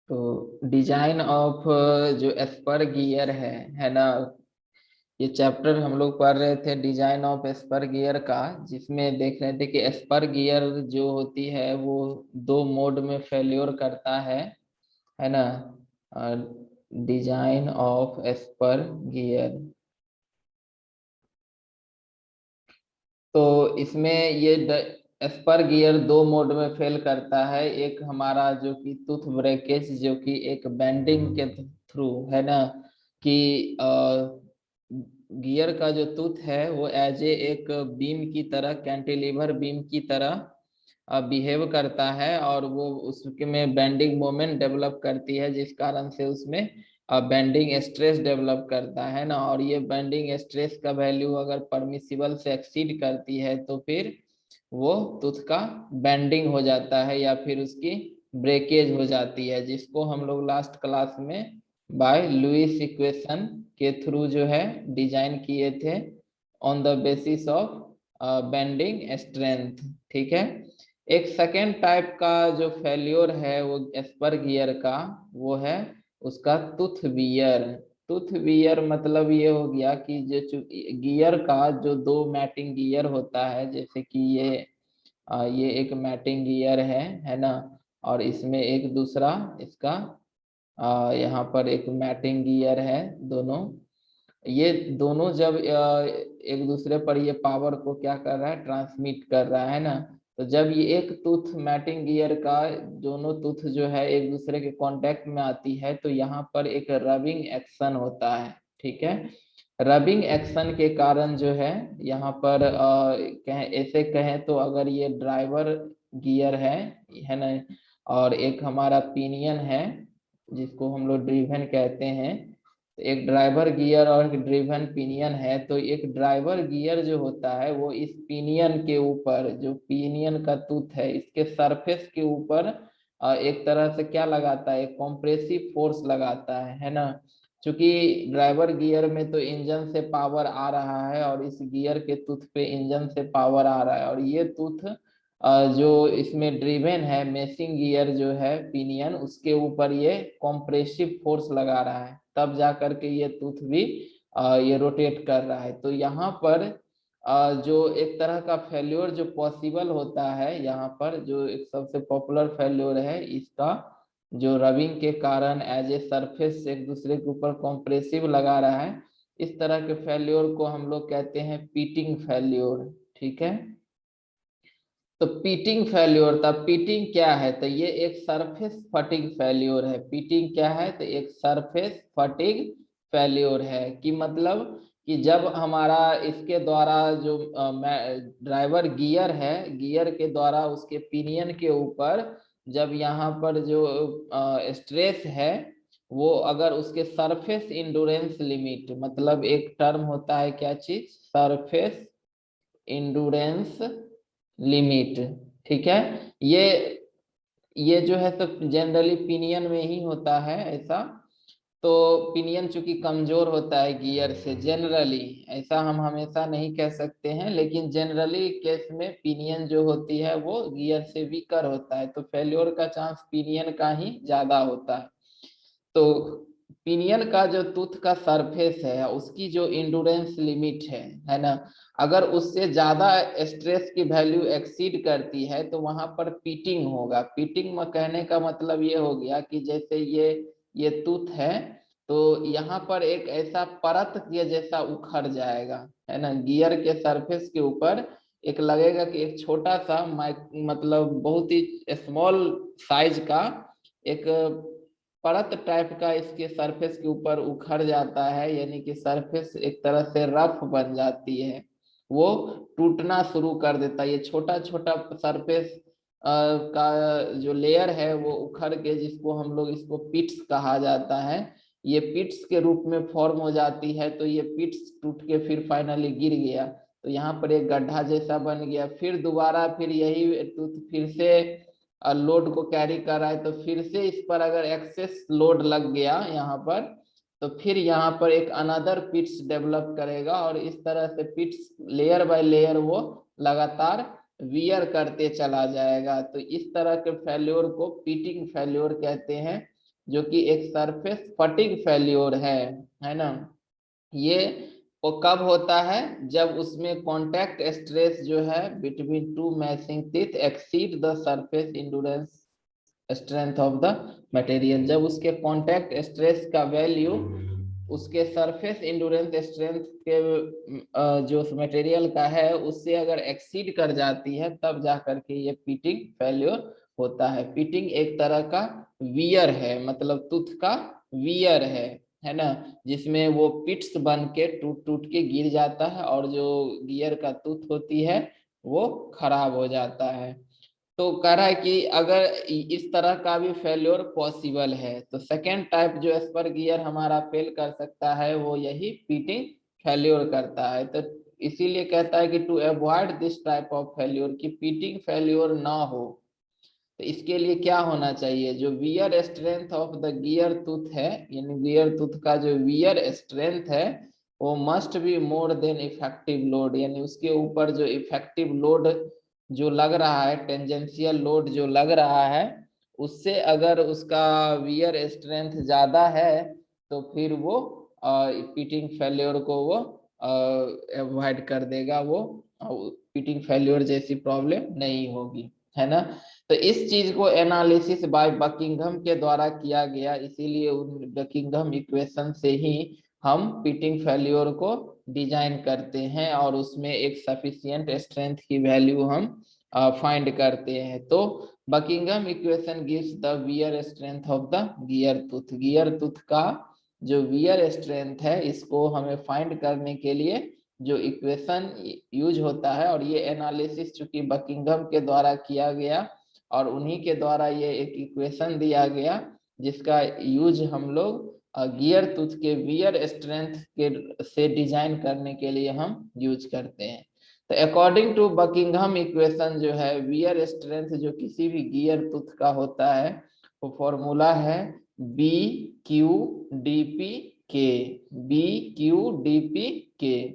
तो design of जो Esper gear है ना। ये चैप्टर हम लोग पढ़ रहे थे डिजाइन ऑफ एस्पर गियर का, जिसमें देख रहे थे कि एस्पर गियर जो होती है वो दो मोड में फेल्योर करता है ना। डिजाइन ऑफ एस्पर गियर, तो इसमें ये एस्पर गियर दो मोड में फेल करता है। एक हमारा जो कि टूथ ब्रेकेज, जो कि एक बेंडिंग के थ्रू है ना, कि गियर का जो टूथ है वो एज ए एक बीम की तरह, कैंटिलीवर बीम की तरह बिहेव करता है, और वो उसके में बेंडिंग मोमेंट डेवलप करती है, जिस कारण से उसमें बेंडिंग स्ट्रेस डेवलप करता है ना। और ये बेंडिंग स्ट्रेस का वैल्यू अगर परमिसिबल से एक्सीड करती है तो फिर वो टूथ का बेंडिंग हो जाता है या फिर उसकी ब्रेकेज हो जाती है, जिसको हम लोग लास्ट क्लास में बाय लुईस इक्वेशन के थ्रू जो है डिजाइन किए थे, on the basis of bending strength. ठीक है। एक सेकेंड टाइप का जो फेल्योर है वो एस्पर गियर का, वो है उसका टूथ वियर। टूथ वियर मतलब ये हो गया कि जो गियर का जो दो मैटिंग गियर होता है, जैसे कि ये एक मैटिंग गियर है ना। और इसमें एक दूसरा इसका यहाँ पर एक मैटिंग गियर है। दोनों, ये दोनों जब एक दूसरे पर ये पावर को क्या कर रहा है, ट्रांसमिट कर रहा है ना। तो जब ये एक टूथ मैटिंग गियर का दोनों टूथ जो है एक दूसरे के कांटेक्ट में आती है, तो यहाँ पर एक रबिंग एक्शन होता है। ठीक है। रबिंग एक्शन के कारण जो है यहाँ पर कहें, ऐसे कहें तो अगर ये ड्राइवर गियर है ना, और एक हमारा पिनियन है जिसको हम लोग ड्रिवन कहते हैं। तो एक ड्राइवर गियर और एक ड्रिवन पिनियन है। तो एक ड्राइवर गियर जो होता है वो इस पिनियन के ऊपर, जो पिनियन का टूथ है इसके सरफेस के ऊपर एक तरह से क्या लगाता है, कॉम्प्रेसिव फोर्स लगाता है ना। क्योंकि ड्राइवर गियर में तो इंजन से पावर आ रहा है और इस गियर के टूथ पे इंजन से पावर आ रहा है, और ये टूथ जो इसमें ड्रिवेन है मेसिंग गियर जो है पिनियन, उसके ऊपर ये कॉम्प्रेसिव फोर्स लगा रहा है, तब जा करके ये टूथ भी ये रोटेट कर रहा है। तो यहाँ पर जो एक तरह का फेल्योर जो पॉसिबल होता है, यहाँ पर जो एक सबसे पॉपुलर फेल्योर है इसका, जो रबिंग के कारण एज ए सरफेस एक दूसरे के ऊपर कॉम्प्रेसिव लगा रहा है, इस तरह के फेल्योर को हम लोग कहते हैं पीटिंग फेल्योर। ठीक है। तो पीटिंग फेल्योर था, पीटिंग क्या है, तो ये एक सरफेस फटिग फेल्योर है। पीटिंग क्या है, तो एक सरफेस फटिग फेल्योर है। कि मतलब कि जब हमारा इसके द्वारा जो ड्राइवर गियर है, गियर के द्वारा उसके पिनियन के ऊपर जब यहाँ पर जो स्ट्रेस है, वो अगर उसके सरफेस इंडोरेंस लिमिट, मतलब एक टर्म होता है क्या चीज, सरफेस इंडोरेंस लिमिट। ठीक है। ये ये जो है तो जनरली पिनियन में ही होता है ऐसा। तो पिनियन चूंकि कमजोर होता है गियर से, जनरली, ऐसा हम हमेशा नहीं कह सकते हैं, लेकिन जनरली केस में पिनियन जो होती है वो गियर से वीकर होता है, तो फेल्योर का चांस पिनियन का ही ज्यादा होता है। तो पिनियन का जो टूथ का सरफेस है उसकी जो इंडोरेंस लिमिट है ना, अगर उससे ज्यादा स्ट्रेस की वैल्यू एक्सीड करती है तो वहां पर पीटिंग होगा। पीटिंग में कहने का मतलब ये हो गया कि जैसे ये टूथ है, तो यहाँ पर एक ऐसा परत के जैसा उखड़ जाएगा, है ना। गियर के सरफेस के ऊपर एक लगेगा कि एक छोटा सा मतलब बहुत ही स्मॉल साइज का एक परत टाइप का इसके सरफेस के ऊपर उखड़ जाता है, यानी कि सरफेस एक तरह से रफ बन जाती है, वो टूटना शुरू कर देता है। ये छोटा छोटा सरफेस का जो लेयर है वो उखड़ के, जिसको हम लोग इसको पिट्स कहा जाता है, ये पिट्स के रूप में फॉर्म हो जाती है। तो ये पिट्स टूट के फिर फाइनली गिर गया, तो यहाँ पर एक गड्ढा जैसा बन गया। फिर दोबारा फिर यही टूथ फिर से लोड को कैरी कर रहा है, तो फिर से इस पर अगर एक्सेस लोड लग गया यहाँ पर, तो फिर यहाँ पर एक अनदर पिट्स डेवलप करेगा, और इस तरह से पिट्स लेयर बाय लेयर वो लगातार वियर करते चला जाएगा। तो इस तरह के फेल्योर को पीटिंग फेल्योर कहते हैं, जो कि एक सरफेस फटिग फेल्योर है ना। ये वो कब होता है, जब उसमें कांटेक्ट स्ट्रेस जो है between two matching teeth exceed the surface endurance strength of the material. जब उसके कांटेक्ट स्ट्रेस का वैल्यू उसके सरफेस इंड्योरेंस स्ट्रेंथ के जो मटेरियल का है उससे अगर एक्सीड कर जाती है, तब जा करके ये पिटिंग फेल्योर होता है। पिटिंग एक तरह का वियर है, मतलब टूथ का वियर है ना, जिसमें वो पिट्स बन के टूट टूट के गिर जाता है और जो गियर का टूथ होती है वो खराब हो जाता है। तो कह रहा है कि अगर इस तरह का भी फेल्योर पॉसिबल है, तो सेकेंड टाइप जो एस्पर गियर हमारा फेल कर सकता है वो यही पिटिंग फेल्योर करता है। तो इसीलिए कहता है कि to avoid this type of failure, कि पिटिंग फेल्योर ना हो, तो इसके लिए क्या होना चाहिए, जो wear strength of the gear tooth है, यानी गियर टूथ का जो वियर स्ट्रेंथ है वो must be more than effective load, यानी उसके ऊपर जो इफेक्टिव लोड जो लग रहा है, टेंजेंशियल लोड जो लग रहा है, उससे अगर उसका वियर स्ट्रेंथ ज्यादा है तो फिर वो पिटिंग फेल्योर को वो अवॉइड कर देगा, वो पिटिंग फेल्योर जैसी प्रॉब्लम नहीं होगी, है ना। तो इस चीज को एनालिसिस बाय बकिंघम के द्वारा किया गया, इसीलिए उन बकिंघम इक्वेशन से ही हम पिटिंग फेल्योर को डिजाइन करते हैं और उसमें एक सफिशिएंट स्ट्रेंथ की वैल्यू हम फाइंड करते हैं। तो Buckingham equation gives the wear strength of the gear tooth का जो वियर स्ट्रेंथ है, इसको हमें फाइंड करने के लिए जो इक्वेशन यूज होता है, और ये एनालिसिस चूंकि बकिंघम के द्वारा किया गया और उन्हीं के द्वारा ये एक इक्वेशन दिया गया जिसका यूज हम लोग गियर टूथ के वियर स्ट्रेंथ के से डिजाइन करने के लिए हम यूज करते हैं। तो अकॉर्डिंग टू बकिंघम इक्वेशन जो है, वियर स्ट्रेंथ जो किसी भी गियर टूथ का होता है वो फॉर्मूला है बी क्यू डी पी के, बी क्यू डी पी के,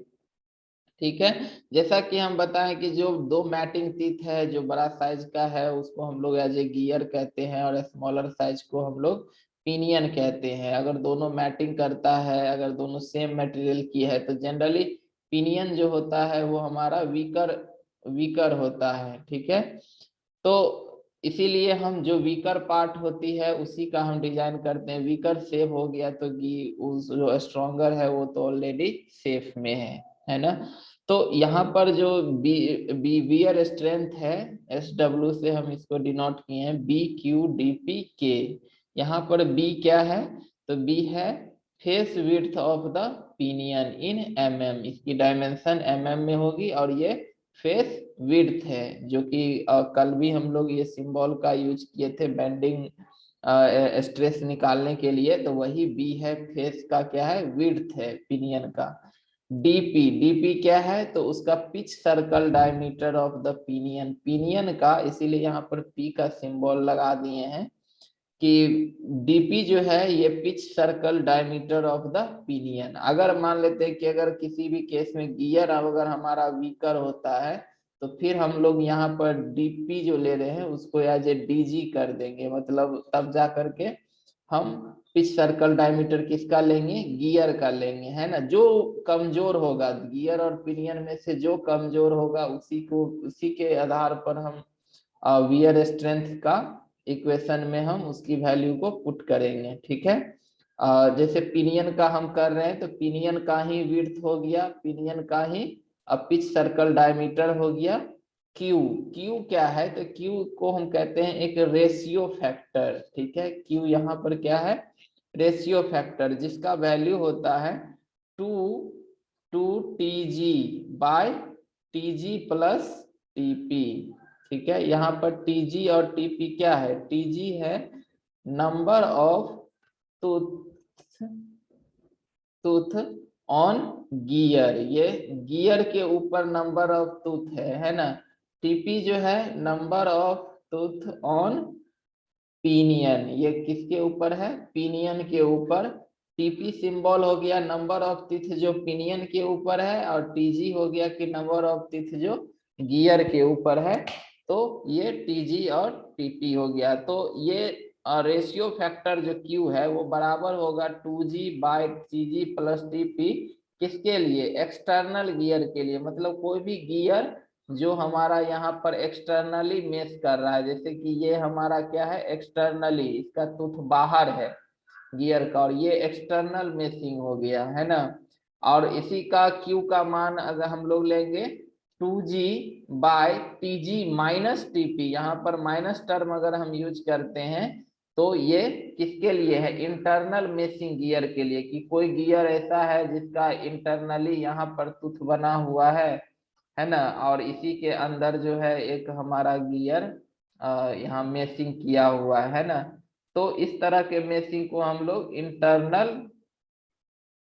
ठीक है। जैसा कि हम बताएं कि जो दो मैटिंग टीथ है, जो बड़ा साइज का है उसको हम लोग एज ए गियर कहते हैं, और स्मॉलर साइज को हम लोग पिनियन कहते हैं। अगर दोनों मैटिंग करता है, अगर दोनों सेम मटेरियल की है, तो जनरली पिनियन जो होता है वो हमारा वीकर वीकर होता है, ठीक है। तो इसीलिए हम जो वीकर पार्ट होती है उसी का हम डिजाइन करते हैं। वीकर सेफ हो गया तो उस जो स्ट्रॉन्गर है वो तो ऑलरेडी सेफ में है ना। तो यहाँ पर जो वियर स्ट्रेंथ है, एस डब्ल्यू से हम इसको डिनोट किए हैं, बी क्यू डी पी के। यहाँ पर बी क्या है, तो बी है face width of the pinion in mm, इसकी डायमेंशन mm में होगी, और ये फेस विड्थ है, जो कि कल भी हम लोग ये सिंबल का यूज किए थे बेंडिंग स्ट्रेस निकालने के लिए, तो वही बी है, फेस का क्या है, विड्थ है पिनियन का। डीपी, डीपी क्या है, तो उसका pitch circle diameter of the pinion, pinion का, इसीलिए यहाँ पर पी का सिंबल लगा दिए हैं कि डीपी जो है ये pitch circle diameter of the pinion. अगर मान लेते हैं कि अगर किसी भी केस में गियर अगर हमारा वीकर होता है, तो फिर हम लोग यहाँ पर डीपी जो ले रहे हैं उसको एज ए डीजी कर देंगे, मतलब तब जा करके हम पिच सर्कल डायमीटर किसका लेंगे, गियर का लेंगे, है ना। जो कमजोर होगा गियर और पिनियन में से जो कमजोर होगा उसी के आधार पर हम वियर स्ट्रेंथ का इक्वेशन में हम उसकी वैल्यू को पुट करेंगे, ठीक है। जैसे पिनियन का हम कर रहे हैं तो पिनियन का ही विड्थ हो गया, पिनियन का ही पिच सर्कल डायमीटर हो गया। क्यू, क्यू क्या है, तो क्यू को हम कहते हैं एक रेशियो फैक्टर, ठीक है। क्यू यहाँ पर क्या है, रेशियो फैक्टर, जिसका वैल्यू होता है 2 बाय टीजी प्लस टीपी, ठीक है। यहाँ पर टीजी और टीपी क्या है, टीजी है number of tooth tooth on gear, ये गियर के ऊपर नंबर ऑफ टूथ है ना। टीपी जो है number of tooth on pinion, ये किसके ऊपर है, पिनियन के ऊपर। टीपी सिंबल हो गया नंबर ऑफ टीथ जो पिनियन के ऊपर है, और टीजी हो गया कि नंबर ऑफ टीथ जो गियर के ऊपर है। तो ये टीजी और टीपी हो गया। तो ये रेशियो फैक्टर जो Q है वो बराबर होगा 2G by TG plus TP। किसके लिए? एक्सटर्नल गियर के लिए, मतलब कोई भी गियर जो हमारा यहाँ पर एक्सटर्नली मेश कर रहा है, जैसे कि ये हमारा क्या है, एक्सटर्नली, इसका टूथ बाहर है गियर का, और ये एक्सटर्नल मेशिंग हो गया है ना। और इसी का Q का मान अगर हम लोग लेंगे 2G by TG minus TP, यहाँ पर माइनस टर्म अगर हम यूज करते हैं तो ये किसके लिए है? इंटरनल मेशिंग गियर के लिए, कि कोई गियर ऐसा है जिसका इंटरनली यहाँ पर टूथ बना हुआ है ना, और इसी के अंदर जो है एक हमारा गियर यहाँ मेशिंग किया हुआ है ना। तो इस तरह के मेशिंग को हम लोग इंटरनल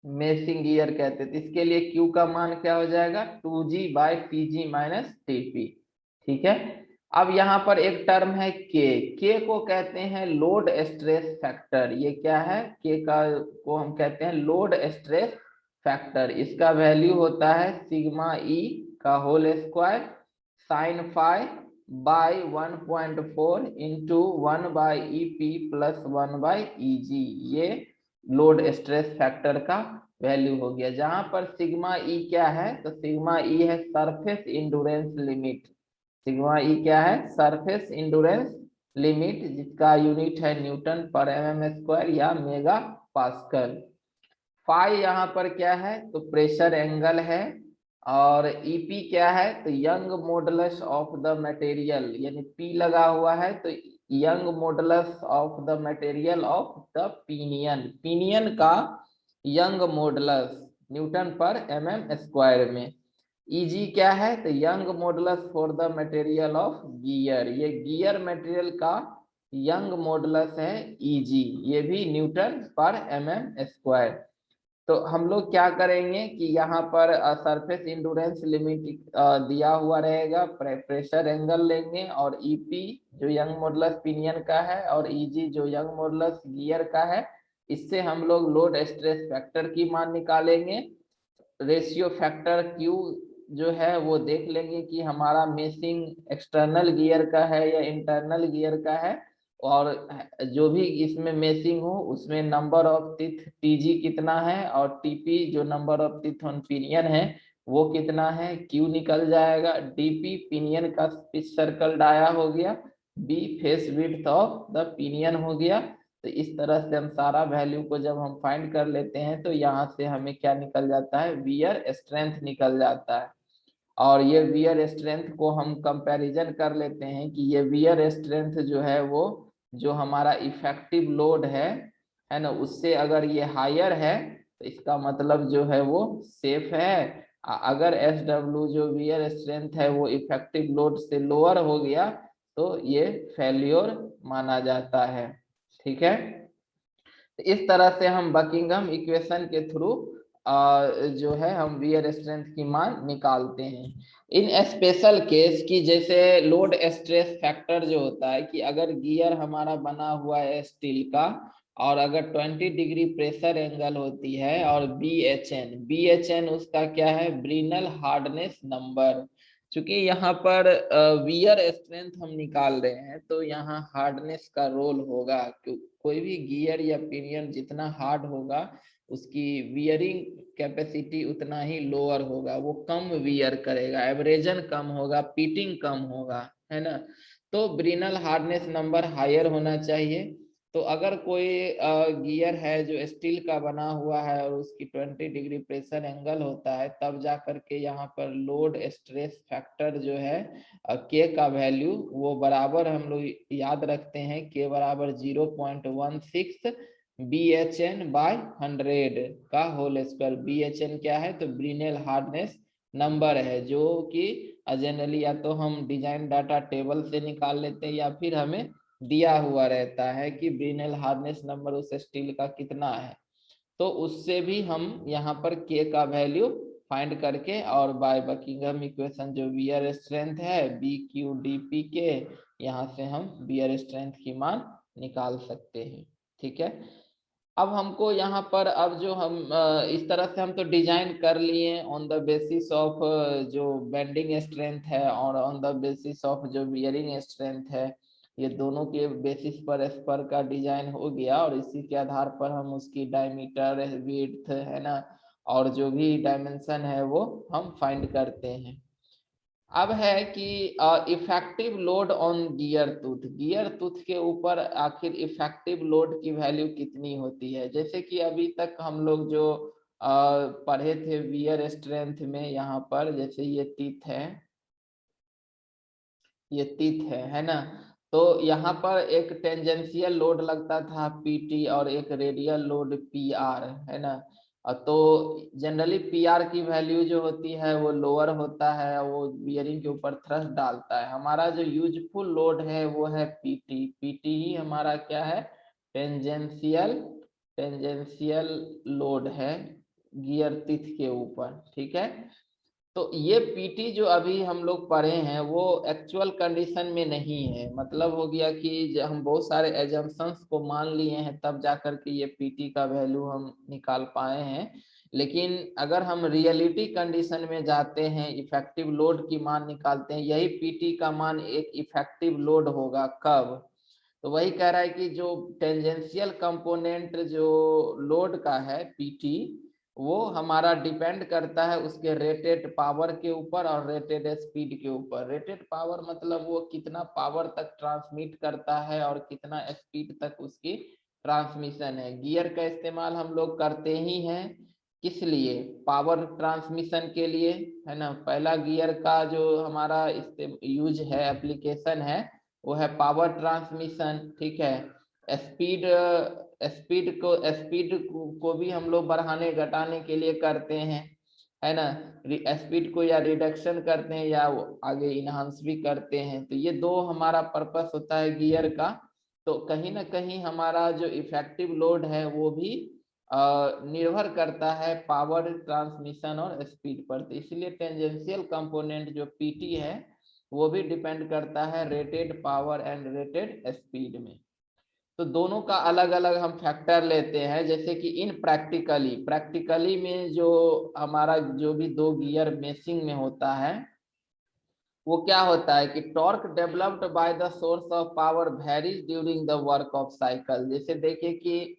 मेशिंग गियर कहते थे। इसके लिए Q का मान क्या हो जाएगा? 2G by TG minus TP। ठीक है। अब यहाँ पर एक टर्म है K को कहते हैं लोड स्ट्रेस फैक्टर। ये क्या है? K को हम कहते हैं लोड स्ट्रेस फैक्टर। इसका वैल्यू होता है सिग्मा E का whole square sine phi by 1.4 into 1 by EP plus 1 by EG। ये लोड स्ट्रेस फैक्टर का वैल्यू हो गया, जहां पर सिग्मा ई क्या है? तो सिग्मा ई है सरफेस इंडोरेंस लिमिट। सिग्मा ई क्या है? सरफेस इंडोरेंस लिमिट, जिसका यूनिट है न्यूटन पर mm² या मेगा पास्कल। फाई यहाँ पर क्या है? तो प्रेशर एंगल है। और ईपी क्या है? तो young modulus of the material, यानी पी लगा हुआ है तो young modulus of the material of the pinion, pinion का यंग मॉडुलस न्यूटन पर mm² में। ईजी क्या है? तो young modulus for the material of gear, ये गियर मटेरियल का यंग मॉडुलस है ईजी, ये भी न्यूटन पर mm²। तो हम लोग क्या करेंगे कि यहाँ पर सरफेस इंडोरेंस लिमिट दिया हुआ रहेगा, प्रेशर एंगल लेंगे, और ईपी जो यंग मॉडुलस पिनियन का है और ईजी जो यंग मॉडुलस गियर का है, इससे हम लोग लोड स्ट्रेस फैक्टर की मान निकालेंगे। रेशियो फैक्टर Q जो है वो देख लेंगे कि हमारा मेशिंग एक्सटर्नल गियर का है या इंटरनल गियर का है, और जो भी इसमें मेशिंग हो उसमें नंबर ऑफ टीथ TG कितना है, और TP जो number of teeth on pinion है वो कितना है, Q निकल जाएगा। DP पिनियन का पिच सर्कल डाया हो गया, B face width of the pinion हो गया। तो इस तरह से हम सारा वैल्यू को जब हम फाइंड कर लेते हैं तो यहाँ से हमें क्या निकल जाता है? वियर स्ट्रेंथ निकल जाता है। और ये वियर स्ट्रेंथ को हम कंपैरिजन कर लेते हैं कि ये वियर स्ट्रेंथ जो है वो जो हमारा इफेक्टिव लोड है ना, उससे अगर ये हायर है तो इसका मतलब जो है वो सेफ है। अगर SW जो वियर स्ट्रेंथ है वो इफेक्टिव लोड से लोअर हो गया तो ये फेल्योर माना जाता है। ठीक है। तो इस तरह से हम बकिंघम इक्वेशन के थ्रू जो है हम वियर स्ट्रेंथ की मान निकालते हैं। इन स्पेशल केस की, जैसे लोड स्ट्रेस फैक्टर जो होता है कि अगर गियर हमारा बना हुआ है स्टील का और अगर 20 डिग्री प्रेशर एंगल होती है और BHN उसका क्या है? Brinell hardness number. चूंकि यहाँ पर वियर स्ट्रेंथ हम निकाल रहे हैं तो यहाँ हार्डनेस का रोल होगा। कोई भी गियर या पिनियन जितना हार्ड होगा उसकी वियरिंग कैपेसिटी उतना ही लोअर होगा, वो कम वियर करेगा, एवरेजन कम होगा, पीटिंग कम होगा, है ना। तो ब्रिनल हार्डनेस नंबर हायर होना चाहिए। तो अगर कोई गियर है जो स्टील का बना हुआ है और उसकी 20 डिग्री प्रेशर एंगल होता है, तब जा करके यहाँ पर लोड स्ट्रेस फैक्टर जो है K का वैल्यू वो बराबर हम लोग याद रखते हैं, K बराबर 0.16 BHN बाय 100 का होल स्क्वायर। BHN क्या है? तो ब्रिनल हार्डनेस नंबर है, जो कि जनरली या तो हम डिजाइन डाटा टेबल से निकाल लेते हैं या फिर हमें दिया हुआ रहता है कि ब्रिनल हार्डनेस नंबर उस स्टील का कितना है। तो उससे भी हम यहाँ पर K का वैल्यू फाइंड करके और बाय बकिंघम इक्वेशन जो वियर स्ट्रेंथ है BQDP यहाँ से हम वियर स्ट्रेंथ की मान निकाल सकते हैं। ठीक है। अब हमको यहाँ पर अब जो हम इस तरह से हम तो डिजाइन कर लिए ऑन द बेसिस ऑफ जो बेंडिंग स्ट्रेंथ है और ऑन द बेसिस ऑफ जो वियरिंग स्ट्रेंथ है। ये दोनों के बेसिस पर स्पर का डिजाइन हो गया और इसी के आधार पर हम उसकी डायमीटर, विड्थ है ना, और जो भी डायमेंशन है वो हम फाइंड करते हैं। अब है कि effective load on gear tooth के ऊपर आखिर इफेक्टिव लोड की वैल्यू कितनी होती है। जैसे कि अभी तक हम लोग जो पढ़े थे वियर स्ट्रेंथ में, यहाँ पर जैसे ये टीथ है, ये टीथ है ना, तो यहाँ पर एक टेंजेंशियल लोड लगता था पीटी और एक रेडियल लोड पीआर है ना। तो जनरली पीआर की वैल्यू जो होती है वो लोअर होता है, वो बियरिंग के ऊपर थ्रस्ट डालता है। हमारा जो यूजफुल लोड है वो है पीटी। पीटी ही हमारा क्या है, टेंजेंशियल टेंजेंशियल लोड है गियर टीथ के ऊपर, ठीक है। तो ये पीटी जो अभी हम लोग पढ़े हैं वो एक्चुअल कंडीशन में नहीं है, मतलब हो गया कि हम बहुत सारे एजम्पशंस को मान लिए हैं तब जाकर के ये पीटी का वैल्यू हम निकाल पाए हैं। लेकिन अगर हम रियलिटी कंडीशन में जाते हैं, इफेक्टिव लोड की मान निकालते हैं, यही पीटी का मान एक इफेक्टिव लोड होगा कब, तो वही कह रहा है कि जो टेंजेंशियल कंपोनेंट जो लोड का है पीटी, वो हमारा डिपेंड करता है उसके रेटेड पावर के ऊपर और रेटेड स्पीड के ऊपर। रेटेड पावर मतलब वो कितना पावर तक ट्रांसमिट करता है और कितना स्पीड तक उसकी ट्रांसमिशन है। गियर का इस्तेमाल हम लोग करते ही हैं, किस लिए, पावर ट्रांसमिशन के लिए है ना। पहला गियर का जो हमारा यूज है, एप्लीकेशन है, वो है पावर ट्रांसमिशन, ठीक है। स्पीड स्पीड को भी हम लोग बढ़ाने घटाने के लिए करते हैं, है ना। स्पीड को या रिडक्शन करते हैं या आगे इनहांस भी करते हैं। तो ये दो हमारा पर्पस होता है गियर का। तो कहीं ना कहीं हमारा जो इफेक्टिव लोड है वो भी निर्भर करता है पावर ट्रांसमिशन और स्पीड पर। तो इसलिए टेंजेंशियल कंपोनेंट जो पीटी है वो भी डिपेंड करता है rated power and rated speed में। तो दोनों का अलग अलग हम फैक्टर लेते हैं। जैसे कि इन प्रैक्टिकली में जो हमारा जो भी दो गियर मेशिंग में होता है, वो क्या होता है कि torque developed by the source of power varies during the work of cycle. जैसे देखिए कि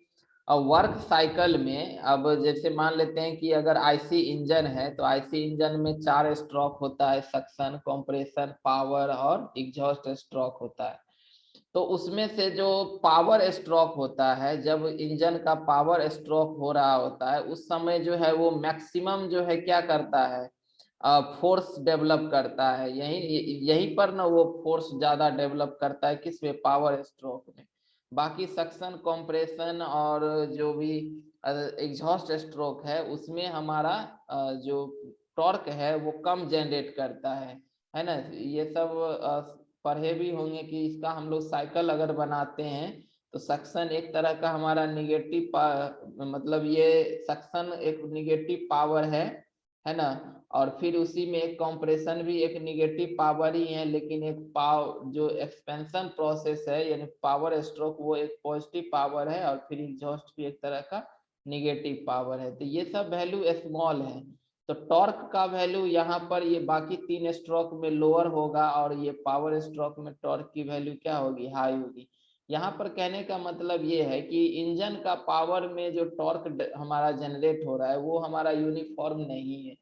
वर्क साइकिल में, अब जैसे मान लेते हैं कि अगर आईसी इंजन है तो आईसी इंजन में 4 स्ट्रोक होता है, सक्शन, कंप्रेशन, पावर और एग्जॉस्ट स्ट्रोक होता है। तो उसमें से जो पावर स्ट्रोक होता है, जब इंजन का पावर स्ट्रोक हो रहा होता है उस समय जो है वो मैक्सिमम जो है क्या करता है, फोर्स डेवलप करता है। यहीं पर ना वो फोर्स ज्यादा डेवलप करता है, किस में, पावर स्ट्रोक में। बाकी सक्शन, कंप्रेशन और जो भी एग्जॉस्ट स्ट्रोक है उसमें हमारा जो टॉर्क है वो कम जनरेट करता है ना। ये सब पढ़े भी होंगे कि इसका हम लोग साइकिल अगर बनाते हैं तो सक्शन एक तरह का हमारा निगेटिव, मतलब ये सक्शन एक निगेटिव पावर है ना। और फिर उसी में एक कंप्रेशन भी एक निगेटिव पावर ही है, लेकिन एक जो एक्सपेंशन प्रोसेस है यानी पावर स्ट्रोक वो एक पॉजिटिव पावर है, और फिर एग्जॉस्ट भी एक तरह का निगेटिव पावर है। तो ये सब वैल्यू स्मॉल है। तो टॉर्क का वैल्यू यहाँ पर ये बाकी 3 स्ट्रोक में लोअर होगा और ये पावर स्ट्रोक में टॉर्क की वैल्यू क्या होगी, हाई होगी। यहाँ पर कहने का मतलब ये है कि इंजन का पावर में जो टॉर्क हमारा जनरेट हो रहा है वो हमारा यूनिफॉर्म नहीं है,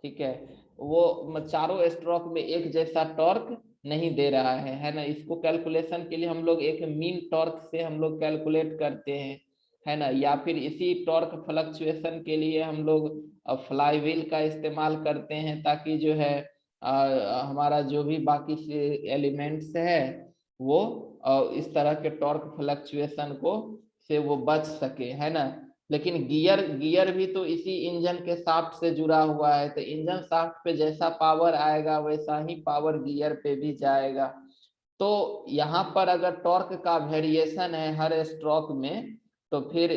ठीक है। वो चारों स्ट्रोक में एक जैसा टॉर्क नहीं दे रहा है ना। इसको कैलकुलेशन के लिए हम लोग एक मीन टॉर्क से हम लोग कैलकुलेट करते हैं, है ना। या फिर इसी टॉर्क फ्लक्चुएशन के लिए हम लोग फ्लाई व्हील का इस्तेमाल करते हैं, ताकि जो है हमारा जो भी बाकी एलिमेंट्स है वो इस तरह के टॉर्क फ्लक्चुएशन को से वो बच सके, है ना। लेकिन गियर भी तो इसी इंजन के शाफ्ट से जुड़ा हुआ है, तो इंजन शाफ्ट पे जैसा पावर आएगा वैसा ही पावर गियर पे भी जाएगा। तो यहाँ पर अगर टॉर्क का वेरिएशन है हर स्ट्रोक में, तो फिर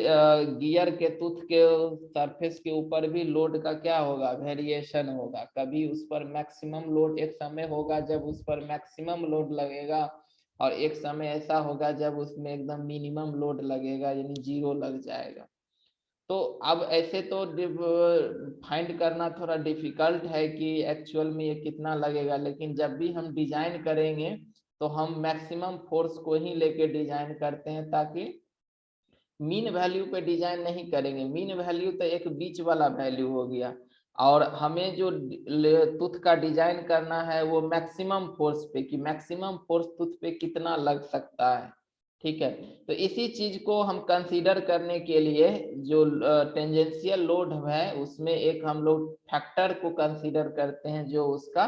गियर के टूथ के सरफेस के ऊपर भी लोड का क्या होगा, वेरिएशन होगा। कभी उस पर मैक्सिमम लोड एक समय होगा जब उस पर मैक्सिमम लोड लगेगा, और एक समय ऐसा होगा जब उसमें एकदम मिनिमम लोड लगेगा यानी जीरो लग जाएगा। तो अब ऐसे तो फाइंड करना थोड़ा डिफिकल्ट है कि एक्चुअल में ये कितना लगेगा, लेकिन जब भी हम डिजाइन करेंगे तो हम मैक्सिमम फोर्स को ही लेके डिजाइन करते हैं, ताकि मीन वैल्यू पे डिजाइन नहीं करेंगे। मीन वैल्यू तो एक बीच वाला वैल्यू हो गया, और हमें जो टूथ का डिजाइन करना है वो मैक्सिमम फोर्स पे, कि मैक्सिमम फोर्स टूथ पे कितना लग सकता है। ठीक है, तो इसी चीज को हम कंसीडर करने के लिए जो टेंजेंशियल लोड है उसमें एक हम लोग फैक्टर को कंसीडर करते हैं, जो उसका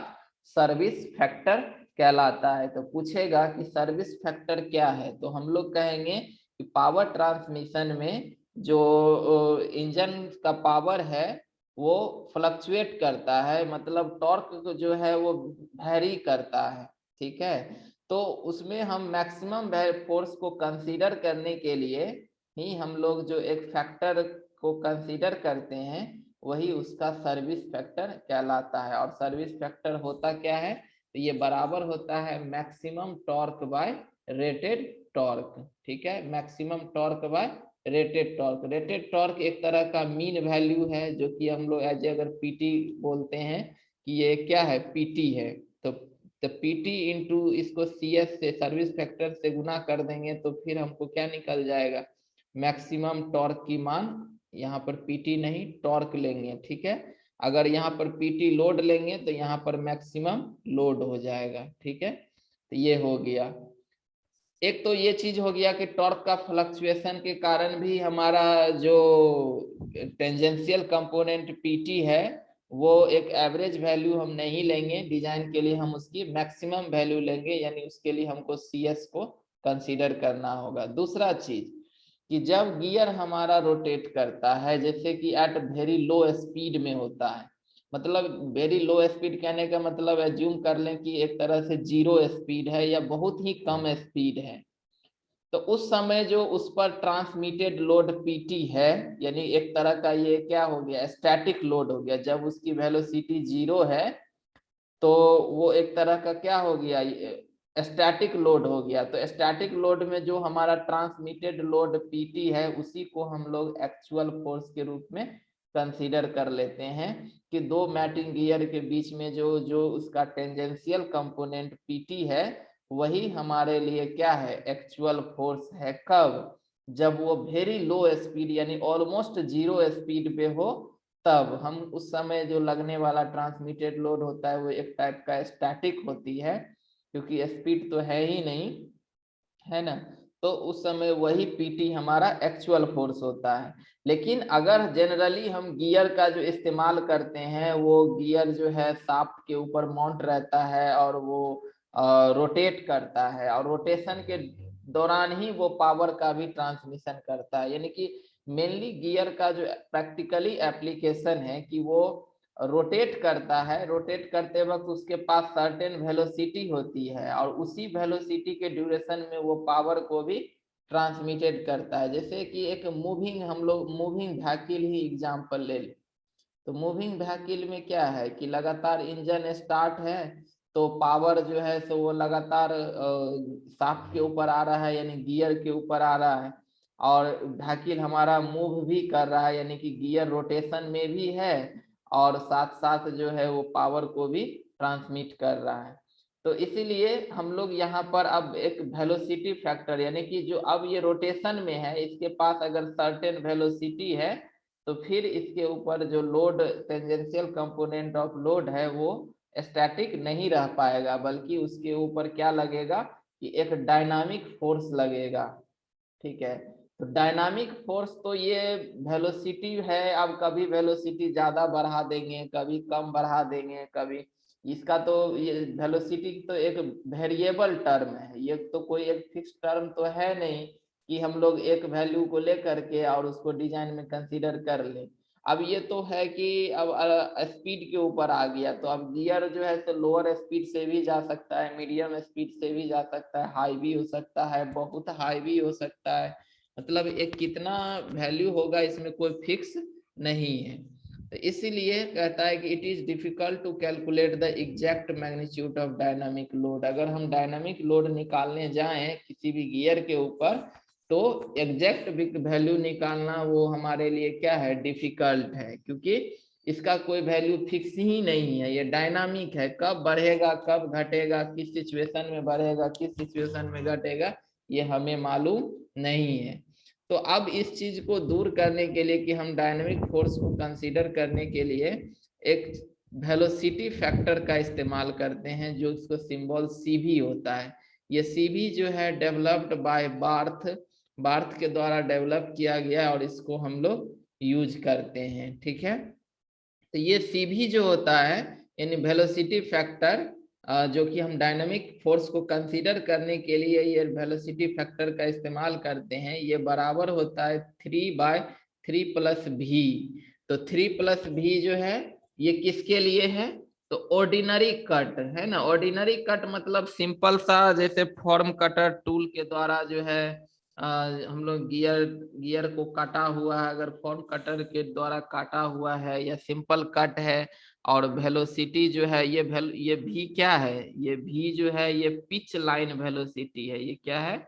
सर्विस फैक्टर कहलाता है। तो पूछेगा कि सर्विस फैक्टर क्या है, तो हम लोग कहेंगे कि पावर ट्रांसमिशन में जो इंजन का पावर है वो फ्लक्चुएट करता है, मतलब टॉर्क जो है वो वैरी करता है। ठीक है, तो उसमें हम मैक्सिमम फोर्स को कंसीडर करने के लिए ही हम लोग जो एक फैक्टर को कंसीडर करते हैं वही उसका सर्विस फैक्टर कहलाता है। और सर्विस फैक्टर होता क्या है, तो ये बराबर होता है maximum torque bye rated torque. ठीक है, maximum torque bye rated torque. Rated torque एक तरह का मीन वैल्यू है, जो कि हम लोग एज अगर पीटी बोलते हैं कि ये क्या है, पीटी है। तो पीटी इंटू इसको सीएस से, सर्विस फैक्टर से गुना कर देंगे तो फिर हमको क्या निकल जाएगा, मैक्सिमम टॉर्क की मान। यहाँ पर पीटी नहीं टॉर्क लेंगे। ठीक है, अगर यहाँ पर पीटी लोड लेंगे तो यहाँ पर मैक्सिमम लोड हो जाएगा। ठीक है, तो ये हो गया। एक तो ये चीज हो गया कि टॉर्क का फ्लक्चुएशन के कारण भी हमारा जो टेंजेंशियल कंपोनेंट पीटी है वो एक एवरेज वैल्यू हम नहीं लेंगे डिजाइन के लिए, हम उसकी मैक्सिमम वैल्यू लेंगे, यानी उसके लिए हमको सीएस को कंसीडर करना होगा। दूसरा चीज कि जब गियर हमारा रोटेट करता है, जैसे कि एट वेरी लो स्पीड में होता है, मतलब वेरी लो स्पीड कहने का मतलब एज्यूम कर लें कि एक तरह से जीरो स्पीड है या बहुत ही कम स्पीड है, तो उस समय जो उस पर ट्रांसमिटेड लोड पीटी है, यानी एक तरह का ये क्या हो गया, स्टैटिक लोड हो गया। जब उसकी वेलोसिटी जीरो है तो वो एक तरह का क्या हो गया, स्टैटिक लोड हो गया। तो स्टैटिक लोड में जो हमारा ट्रांसमिटेड लोड पीटी है उसी को हम लोग एक्चुअल फोर्स के रूप में कंसीडर कर लेते हैं, कि दो मैटिंग गियर के बीच में जो जो उसका टेंजेंशियल कंपोनेंट पीटी है वही हमारे लिए क्या है, एक्चुअल फोर्स है। कब, जब वो वेरी लो स्पीड यानी ऑलमोस्ट जीरो स्पीड पे हो, तब हम उस समय जो लगने वाला ट्रांसमिटेड लोड होता है वो एक टाइप का स्टैटिक होती है, क्योंकि स्पीड तो है ही नहीं, है ना। तो उस समय वही पीटी हमारा एक्चुअल फोर्स होता है। लेकिन अगर जनरली हम गियर का जो इस्तेमाल करते हैं, वो गियर जो है शाफ्ट के ऊपर माउंट रहता है और वो रोटेट करता है, और रोटेशन के दौरान ही वो पावर का भी ट्रांसमिशन करता है। यानी कि मेनली गियर का जो प्रैक्टिकली एप्लीकेशन है कि वो रोटेट करता है, रोटेट करते वक्त उसके पास सर्टेन वेलोसिटी होती है, और उसी वेलोसिटी के ड्यूरेशन में वो पावर को भी ट्रांसमिटेड करता है। जैसे कि एक मूविंग, हम लोग मूविंग व्हीकल ही एग्जांपल ले लें, तो मूविंग व्हीकल में क्या है कि लगातार इंजन स्टार्ट है तो पावर जो है सो वो लगातार शाफ्ट के ऊपर आ रहा है, यानी गियर के ऊपर आ रहा है, और व्हीकल हमारा मूव भी कर रहा है, यानी कि गियर रोटेशन में भी है और साथ साथ जो है वो पावर को भी ट्रांसमिट कर रहा है। तो इसीलिए हम लोग यहाँ पर अब एक वेलोसिटी फैक्टर, यानी कि जो अब ये रोटेशन में है इसके पास अगर सर्टेन वेलोसिटी है तो फिर इसके ऊपर जो load tangential component of load है वो स्टैटिक नहीं रह पाएगा, बल्कि उसके ऊपर क्या लगेगा कि एक डायनामिक फोर्स लगेगा। ठीक है, तो डायनामिक फोर्स तो ये वेलोसिटी है, अब कभी वेलोसिटी ज्यादा बढ़ा देंगे, कभी कम बढ़ा देंगे, कभी इसका तो ये वेलोसिटी तो एक वेरिएबल टर्म है, ये तो कोई एक फिक्स टर्म तो है नहीं कि हम लोग एक वैल्यू को लेकर के और उसको डिजाइन में कंसीडर कर लें। अब ये तो है कि अब स्पीड के ऊपर आ गया, तो अब गियर जो है तो लोअर स्पीड से भी जा सकता है, मीडियम स्पीड से भी जा सकता है, हाई भी हो सकता है, बहुत हाई भी हो सकता है, मतलब एक कितना वैल्यू होगा इसमें कोई फिक्स नहीं है। तो इसीलिए कहता है कि it is difficult to calculate the exact magnitude of dynamic load. अगर हम डायनामिक लोड निकालने जाएं किसी भी गियर के ऊपर तो एग्जैक्ट वैल्यू निकालना वो हमारे लिए क्या है, डिफिकल्ट है, क्योंकि इसका कोई वैल्यू फिक्स ही नहीं है, ये डायनामिक है, कब बढ़ेगा कब घटेगा, किस सिचुएशन में बढ़ेगा किस सिचुएशन में घटेगा, ये हमें मालूम नहीं है। तो अब इस चीज को दूर करने के लिए कि हम डायनामिक फोर्स को कंसीडर करने के लिए एक वेलोसिटी फैक्टर का इस्तेमाल करते हैं, जो इसको सिंबल सीवी होता है। ये सीवी जो है डेवलप्ड बाय बार्थ के द्वारा डेवलप किया गया और इसको हम लोग यूज करते हैं, ठीक है। तो ये सीवी जो होता है यानी वेलोसिटी फैक्टर, जो कि हम डायनामिक फोर्स को कंसीडर करने के लिए ये वेलोसिटी फैक्टर का इस्तेमाल करते हैं, ये बराबर होता है 3/3+v। तो 3+v जो है ये किसके लिए है, तो ऑर्डिनरी कट है ना। ऑर्डिनरी कट मतलब सिंपल सा, जैसे फॉर्म कटर टूल के द्वारा जो है हम लोग गियर को काटा हुआ है, अगर फॉर्म कटर के द्वारा काटा हुआ है या सिंपल कट है। और वेलोसिटी जो है ये भी क्या है, ये भी जो है ये पिच लाइन वेलोसिटी है। ये क्या है,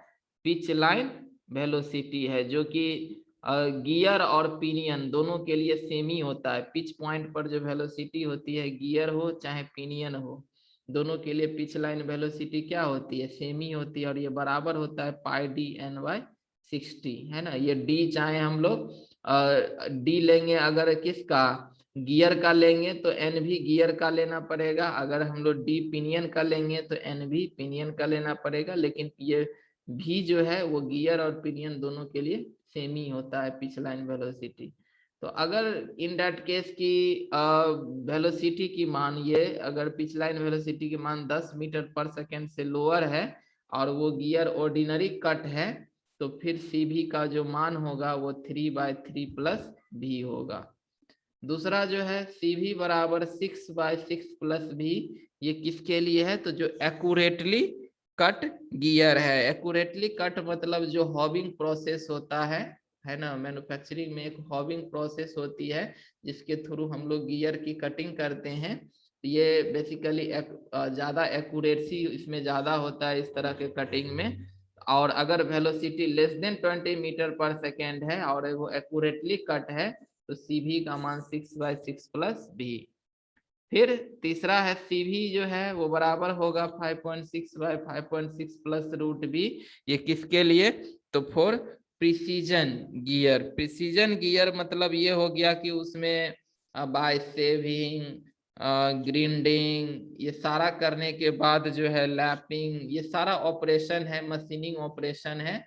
पिच लाइन वेलोसिटी है, जो कि गियर और पिनियन दोनों के लिए सेम ही होता है। पिच पॉइंट पर जो वेलोसिटी होती है, गियर हो चाहे पिनियन हो, दोनों के लिए पिच लाइन वेलोसिटी क्या होती है, सेम ही होती है। और ये बराबर होता है πd/60, है ना। ये डी चाहे हम लोग डी लेंगे, अगर किसका, गियर का लेंगे तो एन भी गियर का लेना पड़ेगा, अगर हम लोग डी पिनियन का लेंगे तो एन भी पिनियन का लेना पड़ेगा। लेकिन ये भी जो है वो गियर और पिनियन दोनों के लिए सेम ही होता है पिच लाइन वेलोसिटी। तो अगर इन दैट केस की वेलोसिटी की मान, ये अगर पिच लाइन वेलोसिटी की मान 10 मीटर पर सेकेंड से लोअर है और वो गियर ऑर्डिनरी कट है, तो फिर सीवी का जो मान होगा वो 3/3+v होगा। दूसरा जो है सीवी बराबर 6/6+v, ये किसके लिए है, तो जो एक्यूरेटली कट गियर है। एक्यूरेटली कट मतलब जो हॉबिंग प्रोसेस होता है ना। मैन्युफैक्चरिंग में एक हॉबिंग प्रोसेस होती है जिसके थ्रू हम लोग गियर की कटिंग करते हैं। ये बेसिकली ज्यादा एक्यूरेसी इसमें ज्यादा होता है इस तरह के कटिंग में। और अगर वेलोसिटी लेस देन 20 मीटर पर सेकेंड है और वो एक्यूरेटली कट है, तो सीवी का मान 6/6+v। फिर तीसरा है सीवी जो है वो बराबर होगा 5.6/5.6+√v। ये किसके लिए, तो for precision gear. Precision gear मतलब ये हो गया कि उसमें बाय सेविंग, ग्रिंडिंग, ये सारा करने के बाद जो है लैपिंग, ये सारा ऑपरेशन है, मशीनिंग ऑपरेशन है।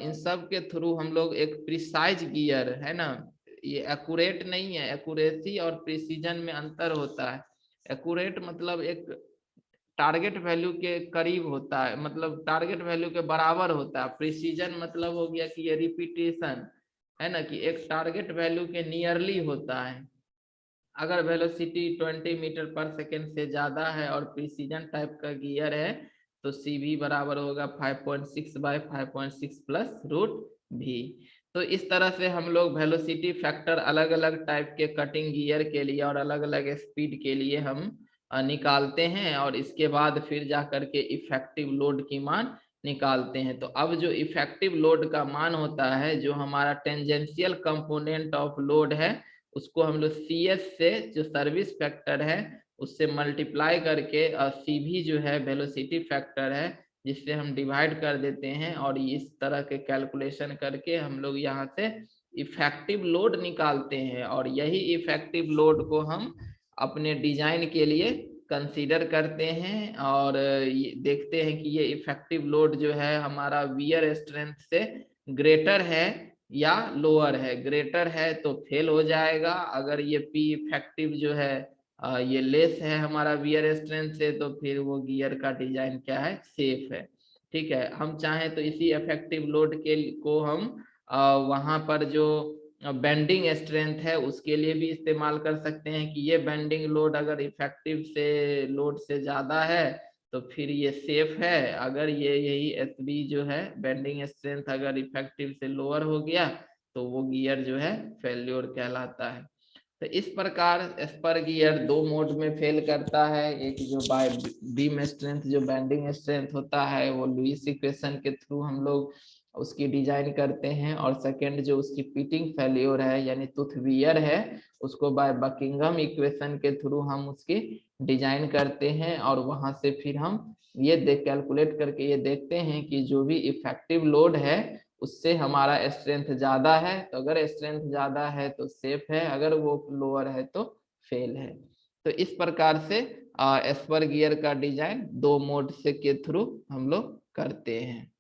इन सब के थ्रू हम लोग एक प्रिसाइज गियर, है ना, ये एक्यूरेट नहीं है। एक्यूरेसी और प्रिसीजन में अंतर होता है। एक्यूरेट मतलब एक टारगेट वैल्यू के करीब होता है, मतलब टारगेट वैल्यू के बराबर होता है। प्रिसीजन मतलब हो गया कि ये रिपीटेशन, है ना, कि एक टारगेट वैल्यू के नियरली होता है। अगर वेलोसिटी 20 मीटर पर सेकेंड से ज्यादा है और प्रिसीजन टाइप का गियर है, तो सीवी बराबर होगा 5.6/5.6+√v। तो इस तरह से हम लोग वेलोसिटी फैक्टर अलग अलग टाइप के कटिंग गियर के लिए और अलग अलग स्पीड के लिए हम निकालते हैं, और इसके बाद फिर जा करके इफेक्टिव लोड की मान निकालते हैं। तो अब जो इफेक्टिव लोड का मान होता है, जो हमारा टेंजेंशियल कंपोनेंट ऑफ लोड है, उसको हम लोग CS से, जो सर्विस फैक्टर है, उससे मल्टीप्लाई करके CV जो है वेलोसिटी फैक्टर है, जिससे हम डिवाइड कर देते हैं। और इस तरह के कैलकुलेशन करके हम लोग यहाँ से इफेक्टिव लोड निकालते हैं, और यही इफेक्टिव लोड को हम अपने डिजाइन के लिए कंसीडर करते हैं। और ये देखते हैं कि ये इफेक्टिव लोड जो है हमारा वियर स्ट्रेंथ से ग्रेटर है या लोअर है। ग्रेटर है तो फेल हो जाएगा, अगर ये P इफेक्टिव जो है ये लेस है हमारा वियर स्ट्रेंथ से, तो फिर वो गियर का डिजाइन क्या है, सेफ है। ठीक है, हम चाहें तो इसी इफेक्टिव लोड के को हम वहां पर जो बेंडिंग स्ट्रेंथ है उसके लिए भी इस्तेमाल कर सकते हैं, कि ये बेंडिंग लोड अगर इफेक्टिव से लोड से ज्यादा है तो फिर ये सेफ है। अगर ये यही SB जो है बेंडिंग स्ट्रेंथ अगर इफेक्टिव से लोअर हो गया, तो वो गियर जो है फेल्योर कहलाता है। तो इस प्रकार एस्पर गियर दो मोड में फेल करता है। एक जो बाय बीम स्ट्रेंथ, जो बेंडिंग स्ट्रेंथ होता है, वो लुईस इक्वेशन के थ्रू हम लोग उसकी डिजाइन करते हैं, और सेकंड जो उसकी पिटिंग फेल्योर है यानी टूथ वियर है, उसको बाय बकिंघम इक्वेशन के थ्रू हम उसकी डिजाइन करते हैं। और वहां से फिर हम ये कैलकुलेट करके ये देखते हैं कि जो भी इफेक्टिव लोड है उससे हमारा स्ट्रेंथ ज्यादा है, तो अगर स्ट्रेंथ ज्यादा है तो सेफ है, अगर वो लोअर है तो फेल है। तो इस प्रकार से एस्पर गियर का डिजाइन दो मोड से के थ्रू हम लोग करते हैं।